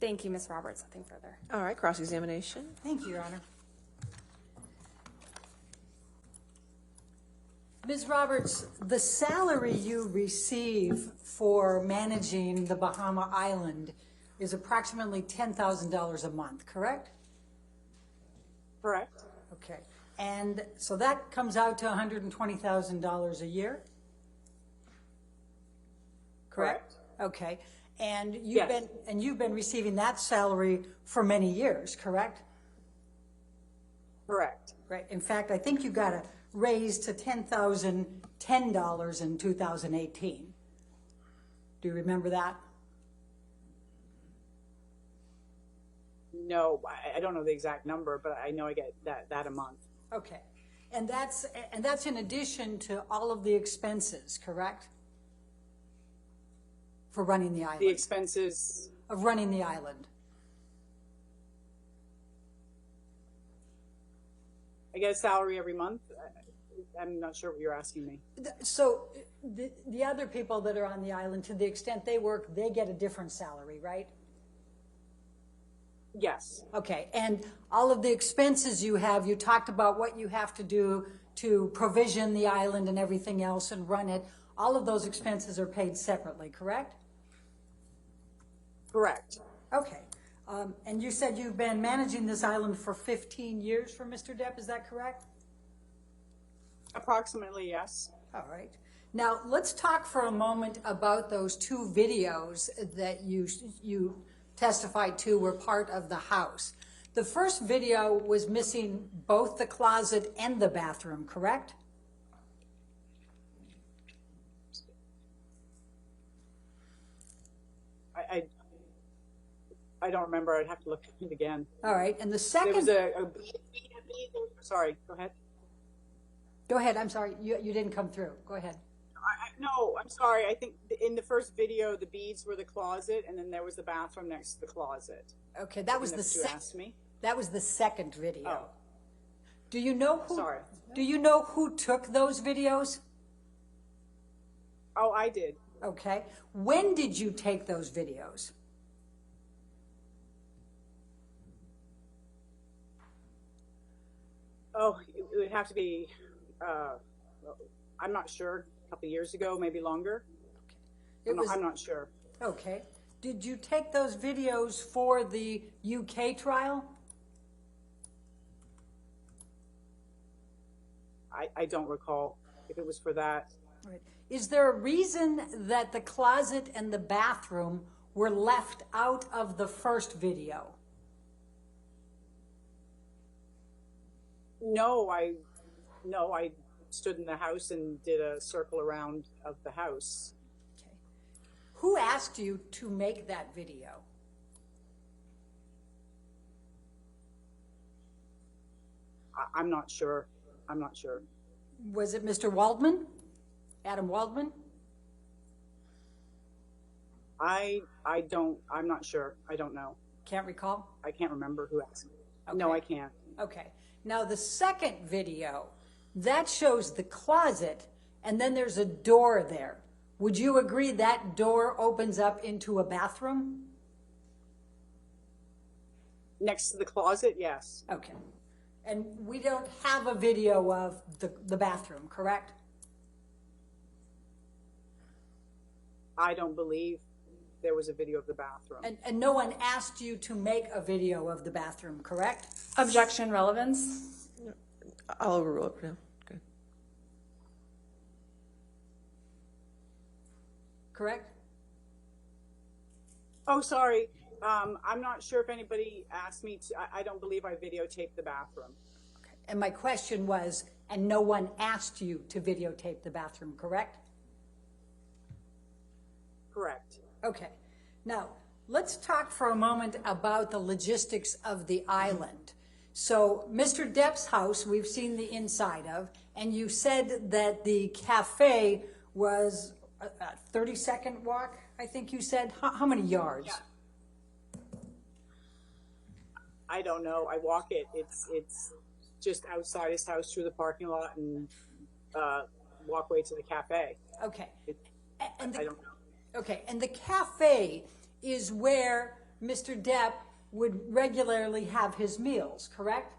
Thank you, Ms. Roberts. Nothing further. All right, cross-examination. Thank you, Your Honor. Ms. Roberts, the salary you receive for managing the Bahama Island is approximately $10,000 a month, correct? Correct. Okay. And so that comes out to $120,000 a year? Correct. Okay. And you've been receiving that salary for many years, correct? Correct. Right. In fact, I think you got a raise to $10,010 in 2018. Do you remember that? No, I don't know the exact number, but I know I get that a month. Okay. And that's in addition to all of the expenses, correct? For running the island. The expenses of running the island. I get a salary every month. I'm not sure what you're asking me. So the other people that are on the island, to the extent they work, they get a different salary, right? Yes. Okay, and all of the expenses you have, you talked about what you have to do to provision the island and everything else and run it. All of those expenses are paid separately, correct? Correct. Okay. And you said you've been managing this island for 15 years for Mr. Depp, is that correct? Approximately, yes. All right. Now, let's talk for a moment about those two videos that you testified to were part of the house. The first video was missing both the closet and the bathroom, correct? I don't remember. I'd have to look at it again. All right. And the second... There was sorry, go ahead. Go ahead. I'm sorry. You didn't come through. Go ahead. No, I'm sorry. I think in the first video, the beads were the closet, and then there was the bathroom next to the closet. Okay, that was the That was the second video. Oh. Do you know who? Sorry. Do you know who took those videos? Oh, I did. Okay. When did you take those videos? Oh, it would have to be. I'm not sure. A couple of years ago, maybe longer. Okay. I'm not sure. Okay. Did you take those videos for the UK trial? I don't recall if it was for that. Right. Is there a reason that the closet and the bathroom were left out of the first video? No, I stood in the house and did a circle around of the house. Okay. Who asked you to make that video? I'm not sure. I'm not sure. Was it Mr. Waldman? Adam Waldman? I'm not sure. I don't know. Can't recall? I can't remember who asked me. Okay. No, I can't. Okay. Now the second video, that shows the closet and then there's a door there. Would you agree that door opens up into a bathroom? Next to the closet, yes. Okay. And we don't have a video of the bathroom, correct? I don't believe there was a video of the bathroom. And no one asked you to make a video of the bathroom, correct? Objection, relevance. I'll overrule it for now. Okay. Correct? Oh, sorry. I'm not sure if anybody asked me to. I don't believe I videotaped the bathroom. Okay. And my question was, and no one asked you to videotape the bathroom, correct? Correct. Okay. Now, let's talk for a moment about the logistics of the island. So, Mr. Depp's house, we've seen the inside of, and you said that the cafe was a 30-second walk, I think you said. How many yards? Yeah. I don't know. I walk it. It's just outside his house through the parking lot and walkway to the cafe. Okay. I don't know. Okay, and the cafe is where Mr. Depp would regularly have his meals, correct?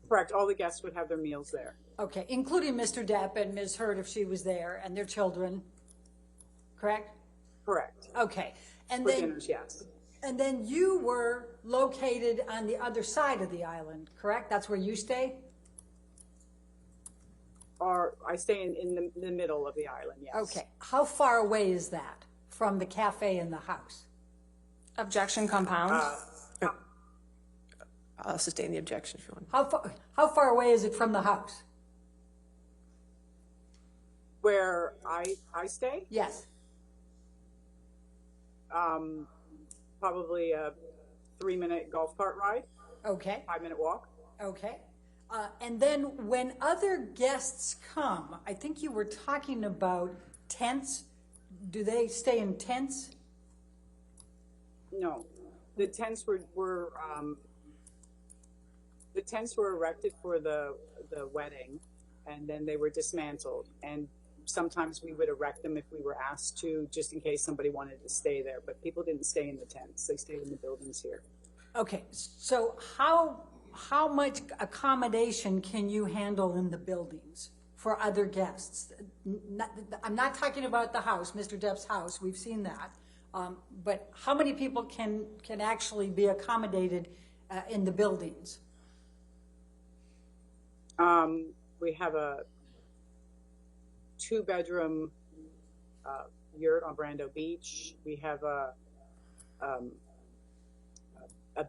Correct. All the guests would have their meals there. Okay, including Mr. Depp and Ms. Heard if she was there, and their children, correct? Correct. Okay, and For then dinners, yes. and then you were located on the other side of the island, correct? That's where you stay? Or I stay in the middle of the island, yes. Okay, how far away is that from the cafe and the house? Objection compound. I'll sustain the objection if you want. How far away is it from the house? Where I stay? Yes. Probably a 3-minute golf cart ride, Okay, 5-minute walk. okay. And then when other guests come, I think you were talking about tents. Do they stay in tents? No, the tents were erected for the wedding, and then they were dismantled. And sometimes we would erect them if we were asked to, just in case somebody wanted to stay there. But people didn't stay in the tents; they stayed in the buildings here. Okay, so how much accommodation can you handle in the buildings for other guests? I'm not talking about the house, Mr. Depp's house. We've seen that. But how many people can actually be accommodated in the buildings? We have a 2-bedroom yurt on Brando Beach. We have a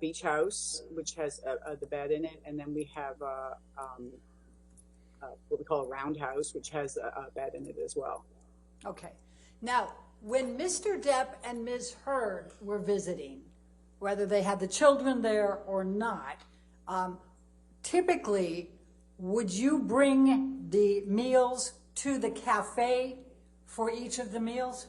beach house which has the bed in it, and then we have what we call a roundhouse, which has a bed in it as well. Okay. Now, when Mr. Depp and Ms. Heard were visiting, whether they had the children there or not, typically, would you bring the meals to the cafe for each of the meals?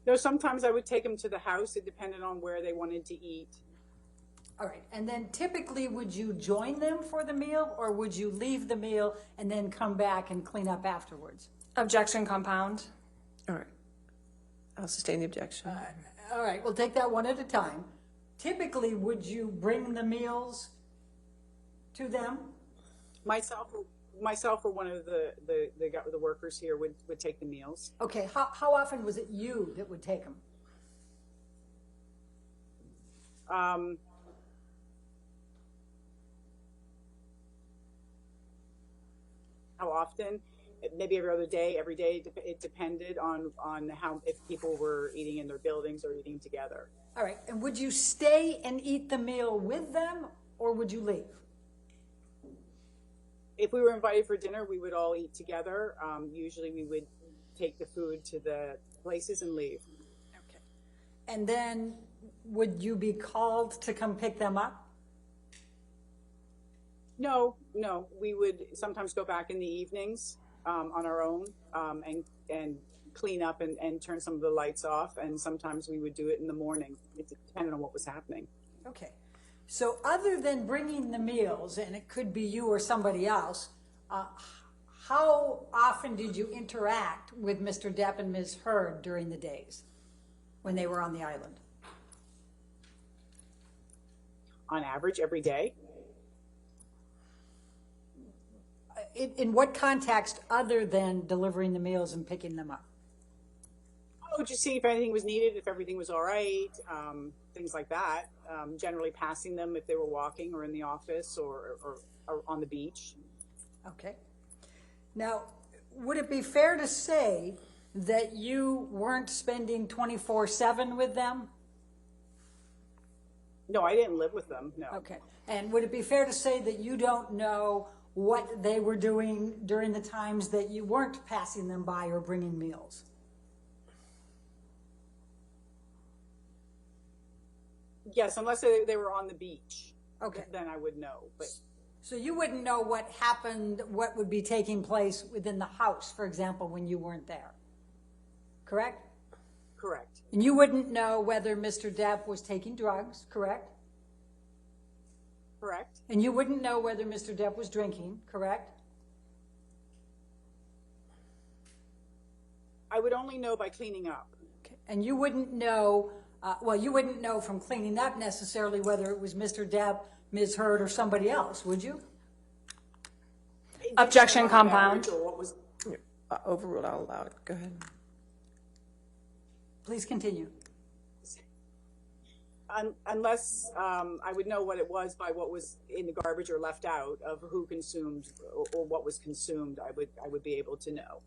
No, sometimes I would take them to the house. It depended on where they wanted to eat. All right, and then typically, would you join them for the meal, or would you leave the meal and then come back and clean up afterwards? Objection compound. All right. I'll sustain the objection. All right, we'll take that one at a time. Typically, would you bring the meals to them? Myself or one of the workers here would take the meals. Okay, how often was it you that would take them? How often? Maybe every other day, every day. It depended on how, if people were eating in their buildings or eating together. All right, and would you stay and eat the meal with them, or would you leave? If we were invited for dinner, we would all eat together. Usually we would take the food to the places and leave. Okay. And then would you be called to come pick them up? No. We would sometimes go back in the evenings on our own and clean up and turn some of the lights off. And sometimes we would do it in the morning. It depended on what was happening. Okay. So other than bringing the meals, and it could be you or somebody else, how often did you interact with Mr. Depp and Ms. Heard during the days when they were on the island? On average, every day. In what context other than delivering the meals and picking them up? Oh, just see if anything was needed, if everything was all right, things like that. Generally passing them if they were walking or in the office or on the beach. Okay. Now, would it be fair to say that you weren't spending 24/7 with them? No, I didn't live with them, no. Okay. And would it be fair to say that you don't know what they were doing during the times that you weren't passing them by or bringing meals? Yes, unless they were on the beach. Okay. Then I would know. But So you wouldn't know what happened, what would be taking place within the house, for example, when you weren't there, correct? correct. And you wouldn't know whether Mr. Depp was taking drugs, correct? Correct. And you wouldn't know whether Mr. Depp was drinking, correct? I would only know by cleaning up. Okay. And you wouldn't know, well, you wouldn't know from cleaning up necessarily whether it was Mr. Depp, Ms. Heard, or somebody else, would you? Objection compound. Overruled, I'll allow it. Go ahead. Please continue. Unless I would know what it was by what was in the garbage or left out of who consumed or what was consumed, I would be able to know.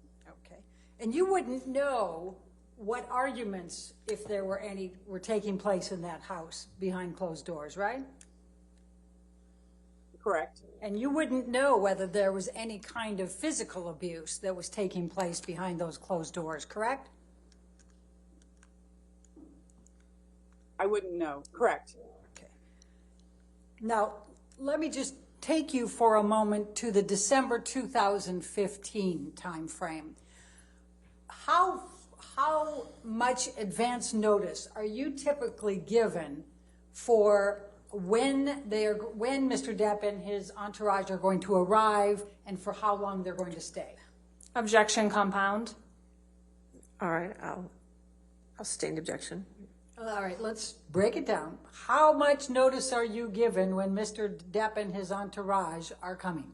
Okay. And you wouldn't know what arguments, if there were any, were taking place in that house behind closed doors, right? Correct. And you wouldn't know whether there was any kind of physical abuse that was taking place behind those closed doors, correct? I wouldn't know. Correct. Okay. Now, let me just take you for a moment to the December 2015 timeframe. How much advance notice are you typically given for when Mr. Depp and his entourage are going to arrive and for how long they're going to stay? Objection compound. All right, I'll sustain the objection. All right, let's break it down. How much notice are you given when Mr. Depp and his entourage are coming?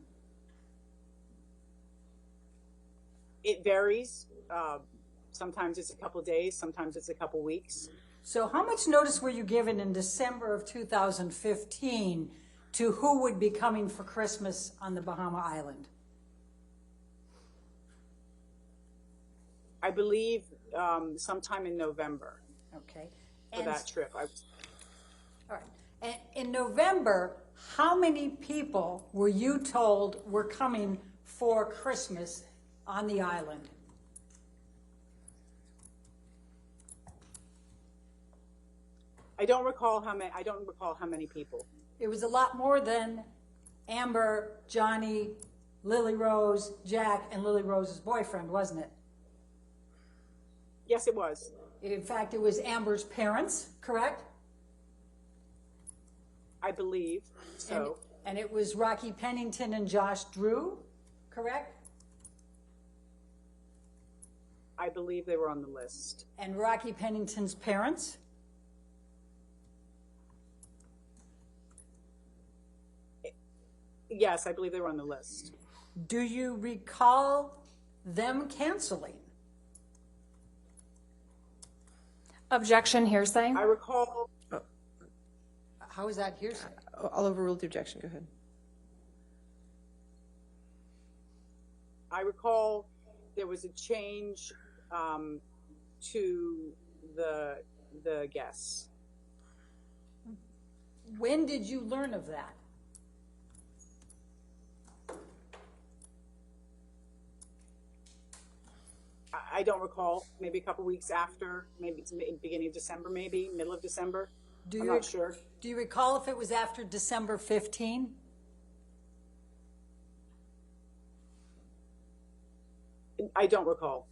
It varies. Sometimes it's a couple days, sometimes it's a couple weeks. So how much notice were you given in December of 2015 to who would be coming for Christmas on the Bahama Island? I believe sometime in November. Okay. For that trip. All right. And in November, how many people were you told were coming for Christmas on the island? I don't recall how many people. It was a lot more than Amber, Johnny, Lily Rose, Jack, and Lily Rose's boyfriend, wasn't it? Yes, it was. In fact, it was Amber's parents, correct? I believe so. And it was Rocky Pennington and Josh Drew, correct? I believe they were on the list. And Rocky Pennington's parents? Yes, I believe they were on the list. Do you recall them canceling? Objection hearsay. I recall. How is that hearsay? I'll overrule the objection. Go ahead. I recall there was a change to the guests. When did you learn of that? I don't recall. Maybe a couple weeks after. Maybe it's beginning of December. Maybe middle of December. I'm not sure. Do you recall if it was after December 15? I don't recall.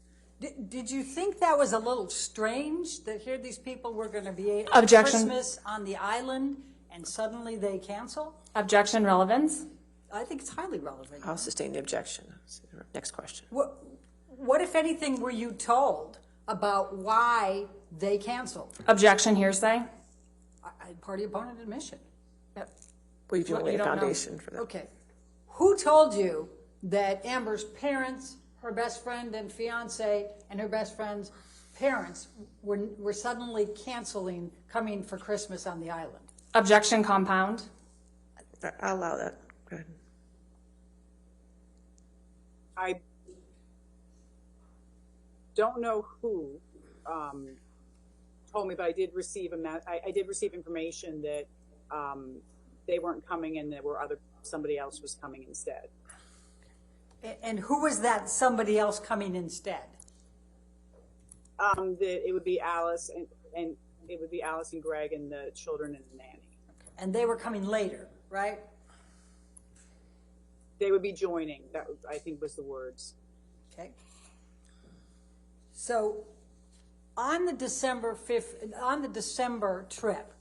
Did you think that was a little strange that here these people were going to be at Objection. Christmas on the island and suddenly they cancel? Objection relevance. I think it's highly relevant. I'll sustain the objection. Next question. What, if anything, were you told about why they canceled? Objection hearsay. Party opponent admission. Yep. Well, if you want You a don't know. foundation for that. Okay. Who told you that Amber's parents, her best friend and fiance, and her best friend's parents were suddenly canceling coming for Christmas on the island? Objection compound. I'll allow that. Go ahead. I don't know who told me, but I did receive information that they weren't coming and somebody else was coming instead. And who was that somebody else coming instead? That it would be Alice and it would be Alice and Greg and the children and the nanny. And they were coming later, right? They would be joining. That I think was the words. Okay. So on the December trip,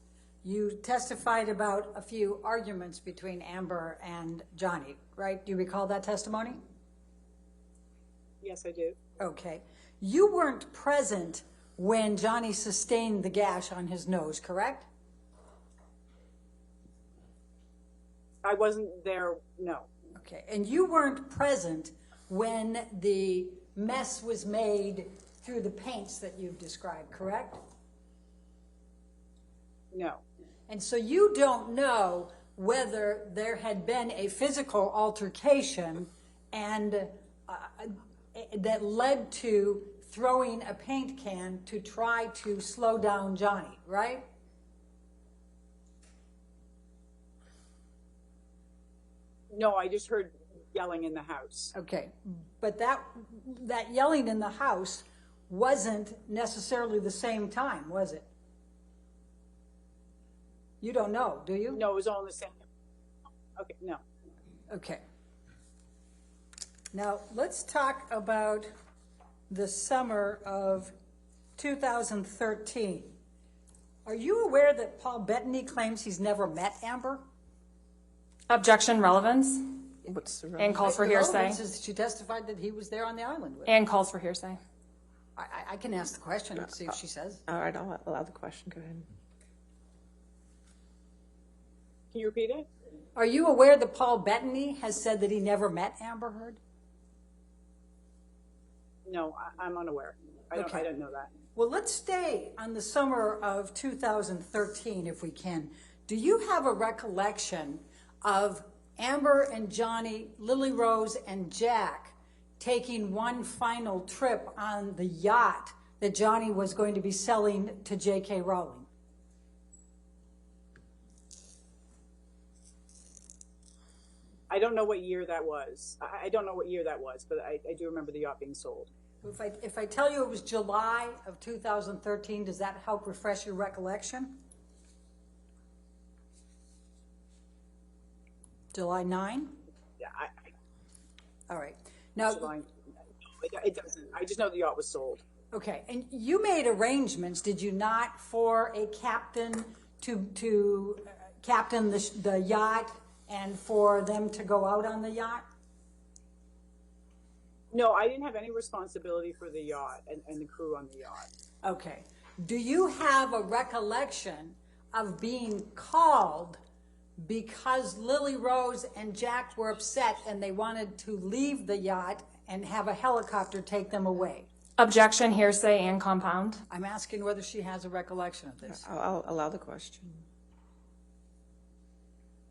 you testified about a few arguments between Amber and Johnny, right? Do you recall that testimony? Yes, I do. Okay. You weren't present when Johnny sustained the gash on his nose, correct? I wasn't there, no. Okay. And you weren't present when the mess was made through the paints that you've described, correct? No. And so you don't know whether there had been a physical altercation and that led to throwing a paint can to try to slow down Johnny, right? No, I just heard yelling in the house. Okay, but that yelling in the house wasn't necessarily the same time, was it? You don't know, do you? No, it was all in the same. Okay, no. Okay. Now, let's talk about the summer of 2013. Are you aware that Paul Bettany claims he's never met Amber? Objection, relevance, What's the and calls for The hearsay. relevance is she testified that he was there on the island with her. And calls for hearsay. I can ask the question and see if she says. All right, I'll allow the question. Go ahead. Can you repeat it? Are you aware that Paul Bettany has said that he never met Amber Heard? No, I'm unaware. I don't know that. Well, let's stay on the summer of 2013 if we can. Do you have a recollection of Amber and Johnny, Lily Rose and Jack taking one final trip on the yacht that Johnny was going to be selling to J.K. Rowling? I don't know what year that was. I don't know what year that was, but I do remember the yacht being sold. If I tell you it was July of 2013, does that help refresh your recollection? July 9? Yeah, All right. Now, it doesn't. I just know the yacht was sold. okay, and you made arrangements, did you not, for a captain to captain the yacht and for them to go out on the yacht? No, I didn't have any responsibility for the yacht and the crew on the yacht. Okay. Do you have a recollection of being called because Lily Rose and Jack were upset and they wanted to leave the yacht and have a helicopter take them away? Objection, hearsay, and compound. I'm asking whether she has a recollection of this. I'll allow the question.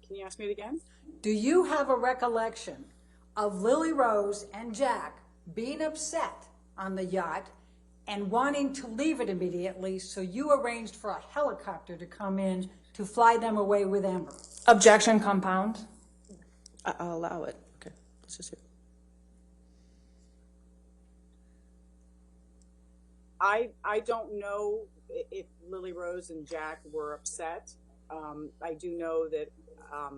Can you ask me it again? Do you have a recollection of Lily Rose and Jack being upset on the yacht and wanting to leave it immediately, so you arranged for a helicopter to come in to fly them away with Amber? Objection, compound. I'll allow it. Okay, let's just hear. I don't know if Lily Rose and Jack were upset. I do know that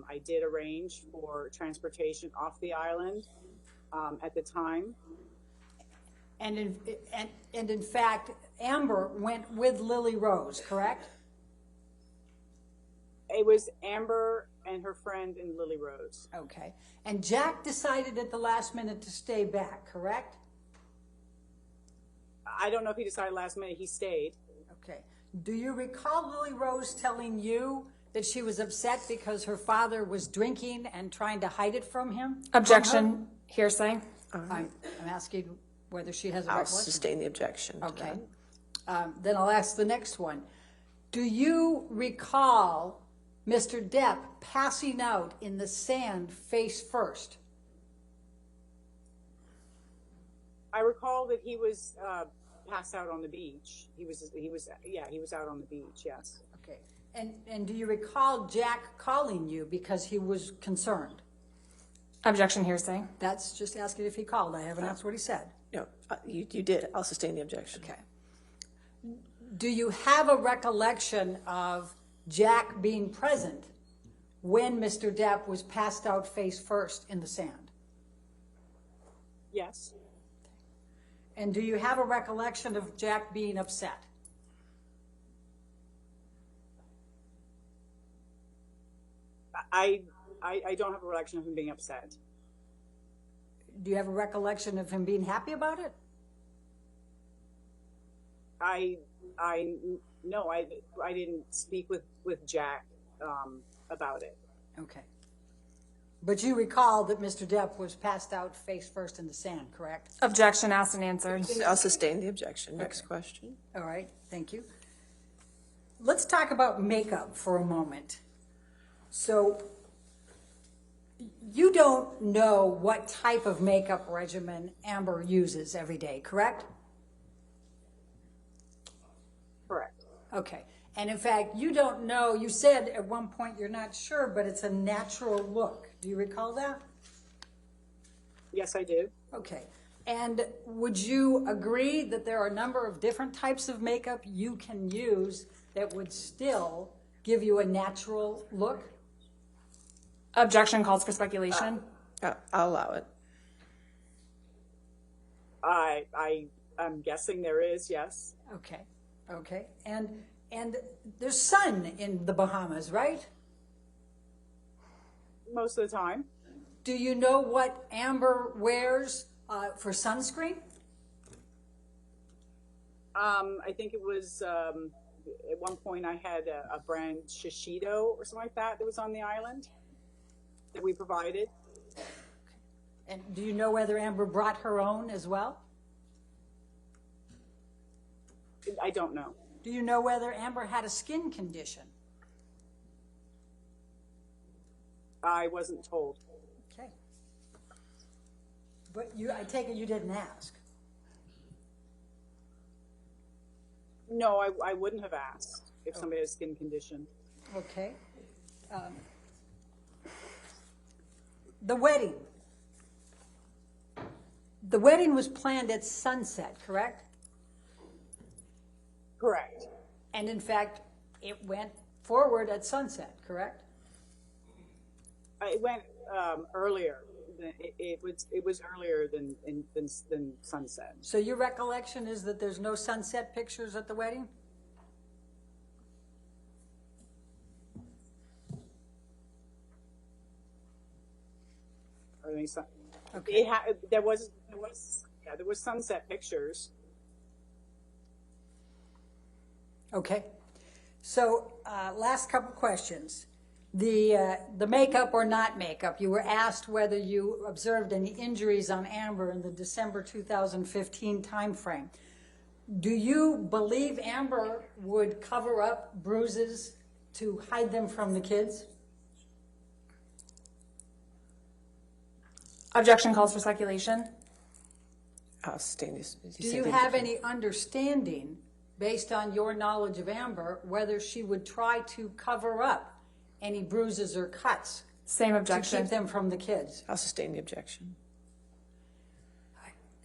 I did arrange for transportation off the island at the time. And in fact, Amber went with Lily Rose, correct? It was Amber and her friend and Lily Rose. Okay. And Jack decided at the last minute to stay back, correct? I don't know if he decided last minute. He stayed. Okay. Do you recall Lily Rose telling you that she was upset because her father was drinking and trying to hide it from him? Objection, hearsay. I'm asking whether she has a I'll recollection. sustain the objection. to Okay. that. Then I'll ask the next one. Do you recall Mr. Depp passing out in the sand face first? I recall that he was passed out on the beach. He was out on the beach. Yes. Okay. And do you recall Jack calling you because he was concerned? Objection, hearsay. That's just asking if he called. I haven't asked what he said. No, you did. I'll sustain the objection. Okay. Do you have a recollection of Jack being present when Mr. Depp was passed out face first in the sand? Yes. And do you have a recollection of Jack being upset? I don't have a recollection of him being upset. do you have a recollection of him being happy about it? No, I didn't speak with Jack about it. Okay. But you recall that Mr. Depp was passed out face first in the sand, correct? Objection asked and answered. I'll sustain the objection. Next question. All right, thank you. Let's talk about makeup for a moment. So you don't know what type of makeup regimen Amber uses every day, correct? Correct. Okay. And in fact, you don't know, you said at one point you're not sure, but it's a natural look. Do you recall that? Yes, I do. Okay. And would you agree that there are a number of different types of makeup you can use that would still give you a natural look? Objection calls for speculation. I'll allow it. I'm guessing there is, yes. Okay. Okay. And there's sun in the Bahamas, right? Most of the time. Do you know what Amber wears for sunscreen? I think it was, at one point I had a brand Shishido or something like that was on the island that we provided. And do you know whether Amber brought her own as well? I don't know. Do you know whether Amber had a skin condition? I wasn't told. Okay. But I take it you didn't ask. No, I wouldn't have asked if somebody had a skin condition. Okay. The wedding. The wedding was planned at sunset, correct? Correct. And in fact, it went forward at sunset, correct? It went earlier. It was earlier than sunset. So your recollection is that there's no sunset pictures at the wedding? Okay. There was sunset pictures. Okay. So last couple questions. The makeup or not makeup, you were asked whether you observed any injuries on Amber in the December 2015 timeframe. Do you believe Amber would cover up bruises to hide them from the kids? Objection calls for speculation. I'll sustain this. Do you have any understanding, based on your knowledge of Amber, whether she would try to cover up any bruises or cuts Same to objection. keep them from the kids? I'll sustain the objection.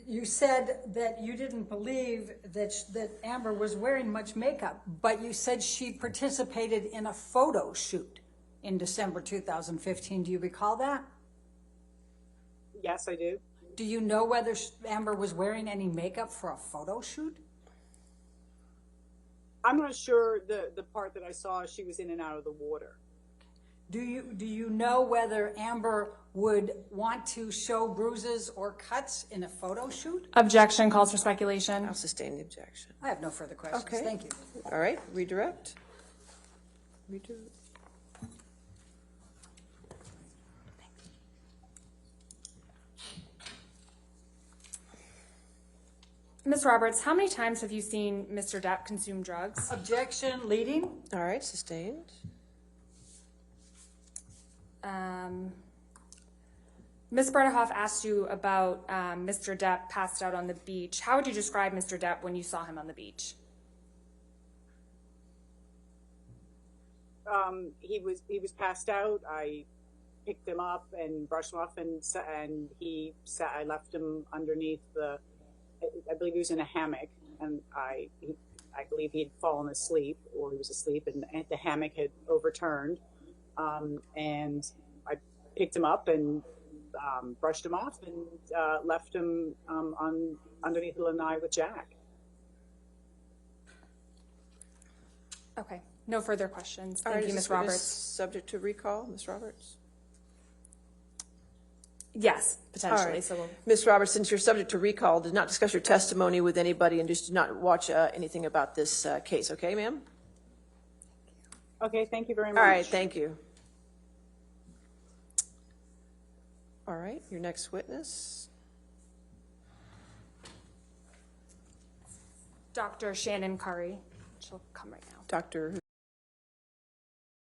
You said that you didn't believe that Amber was wearing much makeup, but you said she participated in a photo shoot in December 2015. Do you recall that? Yes, I do. Do you know whether Amber was wearing any makeup for a photo shoot? I'm not sure the part that I saw, she was in and out of the water. Do you know whether Amber would want to show bruises or cuts in a photo shoot? Objection calls for speculation. I'll sustain the objection. I have no further questions. Okay. Thank you. All right, redirect. Redirect. Ms. Roberts, how many times have you seen Mr. Depp consume drugs? Objection, leading. All right, sustained. Ms. Bredehoff asked you about Mr. Depp passed out on the beach. How would you describe Mr. Depp when you saw him on the beach? He was passed out. I picked him up and brushed him off, and I left him underneath I believe he was in a hammock, and I believe he had fallen asleep, or he was asleep, and the hammock had overturned, and I picked him up and brushed him off and left him underneath the lanai with Jack. Okay, no further questions. All Thank right, you, is Ms. this witness Roberts. subject to recall, Ms. Roberts? Yes, All potentially. right. So we'll, Ms. Roberts, since you're subject to recall, did not discuss your testimony with anybody and just did not watch anything about this case. Okay, ma'am? Okay, thank you very much. All right, thank you. All right, your next witness. Dr. Shannon Curry. She'll come right now. Dr.